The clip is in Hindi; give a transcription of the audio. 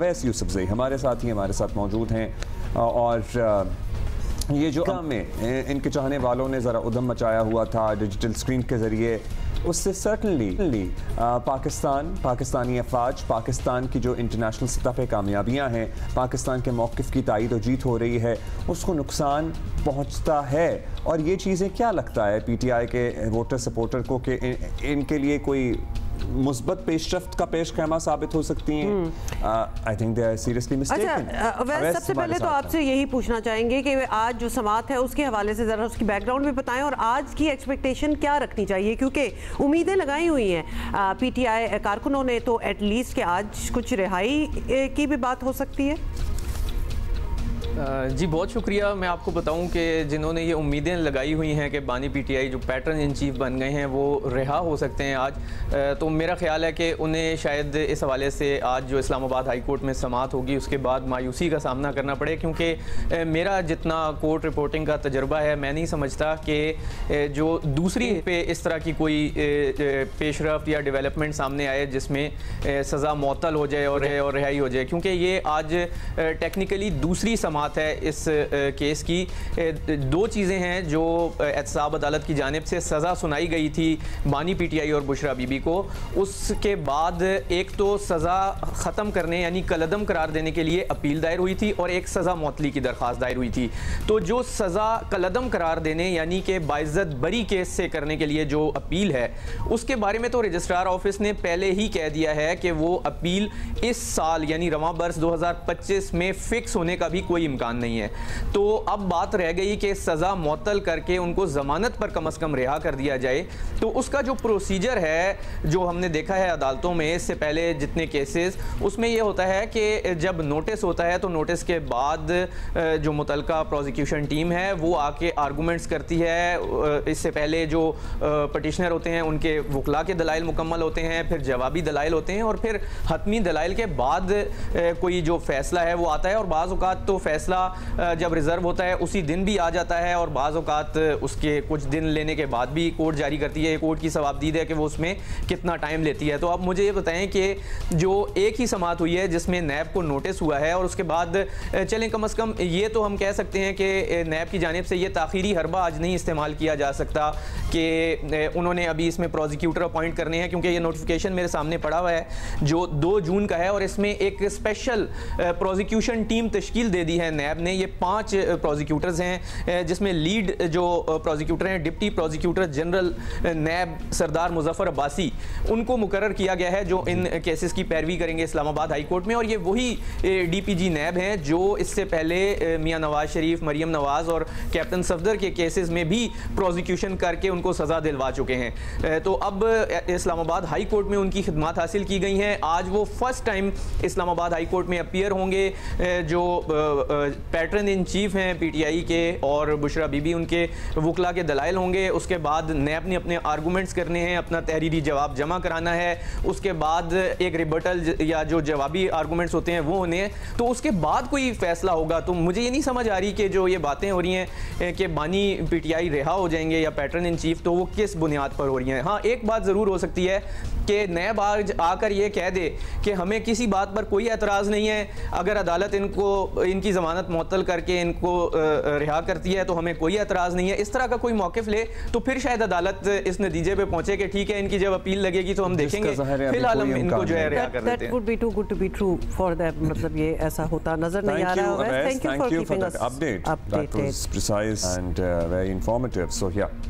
अवैस यूसुफजई हमारे साथ ही हमारे साथ मौजूद हैं और ये जो में इनके चाहने वालों ने ज़रा उधम मचाया हुआ था डिजिटल स्क्रीन के ज़रिए, उससे सर्टनली पाकिस्तानी अफवाज, पाकिस्तान की जो इंटरनेशनल सतह पे कामयाबियाँ हैं, पाकिस्तान के मौक़िफ़ की तायीद और जीत हो रही है, उसको नुकसान पहुँचता है। और ये चीज़ें क्या लगता है PTI के वोटर सपोर्टर को कि इनके लिए कोई मुस्बत पेशरफ्त का पेश खैमा साबित हो सकती हैं? I think they are seriously mistaken. अच्छा, सबसे पहले तो आपसे यही पूछना चाहेंगे कि आज जो समात है उसके हवाले से ज़रा उसकी बैकग्राउंड भी बताएं और आज की एक्सपेक्टेशन क्या रखनी चाहिए, क्योंकि उम्मीदें लगाई हुई हैं PTI कारकुनों ने, तो एटलीस्ट कि आज कुछ रिहाई की भी बात हो सकती है। जी बहुत शुक्रिया। मैं आपको बताऊं कि जिन्होंने ये उम्मीदें लगाई हुई हैं कि बानी PTI जो पैटर्न इन चीफ बन गए हैं वो रिहा हो सकते हैं आज, तो मेरा ख्याल है कि उन्हें शायद इस हवाले से आज जो इस्लामाबाद हाई कोर्ट में समात होगी उसके बाद मायूसी का सामना करना पड़े, क्योंकि मेरा जितना कोर्ट रिपोर्टिंग का तजर्बा है मैं नहीं समझता कि जो दूसरी पे इस तरह की कोई पेशरफ्त या डेवलपमेंट सामने आए जिसमें सज़ा मुअत्तल हो जाए और रिहाई हो जाए, क्योंकि ये आज टेक्निकली दूसरी समात है इस केस की। दो चीज़ें हैं जो एहतसाब अदालत की जानिब से सज़ा सुनाई गई थी बानी PTI और बुशरा बीबी को, उसके बाद एक तो सज़ा ख़त्म करने यानी कलअदम करार देने के लिए अपील दायर हुई थी और एक सज़ा मुअत्तली की दरख्वास्त दायर हुई थी। तो जो सज़ा कलअदम करार देने यानी कि बाइज़्ज़त बरी केस से करने के लिए जो अपील है उसके बारे में तो रजिस्ट्रार ऑफिस ने पहले ही कह दिया है कि वो अपील इस साल यानी रवां बरस 2025 में फ़िक्स होने का भी कोई इम्कान नहीं है। तो अब बात रह गई कि सज़ा मुअत्तल करके उनको ज़मानत पर कम से कम रिहा कर दिया जाए। तो उसका जो प्रोसीजर है जो हमने देखा है अदालतों में इससे पहले जितने केसेस, उसमें यह होता है कि जब नोटिस होता है तो नोटिस के बाद जो मुतलका प्रोसिक्यूशन टीम है वो आके आर्गूमेंट्स करती है। इससे पहले जो पटिशनर होते हैं उनके वकला के दलाइल मुकम्मल होते हैं, फिर जवाबी दलाइल होते हैं और फिर हतमी दलाइल के बाद कोई जो फैसला है वो आता है। और बाज़ औक़ात तो फैसला जब रिज़र्व होता है उसी दिन भी आ जाता है और बाज़ औक़ात उसके कुछ दिन लेने के बाद भी कोर्ट जारी करती है। कोर्ट की सवाबदीद है कि वो उसमें कितना टाइम लेती है। तो अब मुझे ये बताएं कि जो एक ही समात हुई है जिसमें नैब को नोटिस हुआ है और उसके बाद चलें कम से कम ये तो हम कह सकते हैं कि नैब की जानिब से ये ताख़ीरी हरबा आज नहीं इस्तेमाल किया जा सकता कि उन्होंने अभी इसमें प्रोसिक्यूटर अपॉइंट करने हैं, क्योंकि ये नोटिफिकेशन मेरे सामने पड़ा हुआ है जो 2 जून का है और इसमें एक स्पेशल प्रोसिक्यूशन टीम तश्कील दे दी है नैब ने। ये 5 प्रोसिक्यूटर्स हैं जिसमें लीड जो प्रोसिक्यूटर हैं डिप्टी प्रोसिक्यूटर जनरल नैब सरदार मुजफ्फर अब्बासी, उनको मुकर्रर किया गया है जो इन केसेस की पैरवी करेंगे इस्लामाबाद हाई कोर्ट में। और ये वही DPG नैब हैं जो इससे पहले मियां नवाज शरीफ, मरियम नवाज और कैप्टन सफदर के केसेस में भी प्रोसिक्यूशन करके उनको सज़ा दिलवा चुके हैं। तो अब इस्लामाबाद हाई कोर्ट में उनकी खिदमत हासिल की गई हैं। आज वो first time Islamabad high court में अपीयर होंगे। जो पैटर्न इन चीफ हैं PTI के और बुशरा बीबी उनके वकला के दलाइल होंगे। उसके बाद नैब ने अपने आर्गूमेंट्स करने हैं, अपना तहरीरी जवाब जमा कराना है, उसके बाद एक रिबटल या जो जवाबी आर्गूमेंट्स होते हैं वो होने हैं, तो उसके बाद कोई फैसला होगा। तो मुझे ये नहीं समझ आ रही कि जो ये बातें हो रही हैं कि बानी PTI रिहा हो जाएंगे या पैटर्न इन चीफ, तो वो किस बुनियाद पर हो रही हैं। हाँ, एक बात ज़रूर हो सकती है कि नैब आज आकर ये कह दे कि हमें किसी बात पर कोई एतराज़ नहीं है, अगर अदालत इनकी ज़मानत मुअत्तल करके इनको रिहा करती है तो हमें कोई एतराज़ नहीं है। इस तरह का कोई मौक़िफ़ ले तो फिर शायद अदालत इस नतीजे पे पहुंचे कि ठीक है इनकी जब अपील लगेगी तो हम देखेंगे, फिलहाल हम इनको जो है रिहा कर देते हैं। That would be too good to be true for them, मतलब ये ऐसा होता नजर नहीं आ रहा है। Thank you for keeping us updated. That was precise and very informative. So yeah.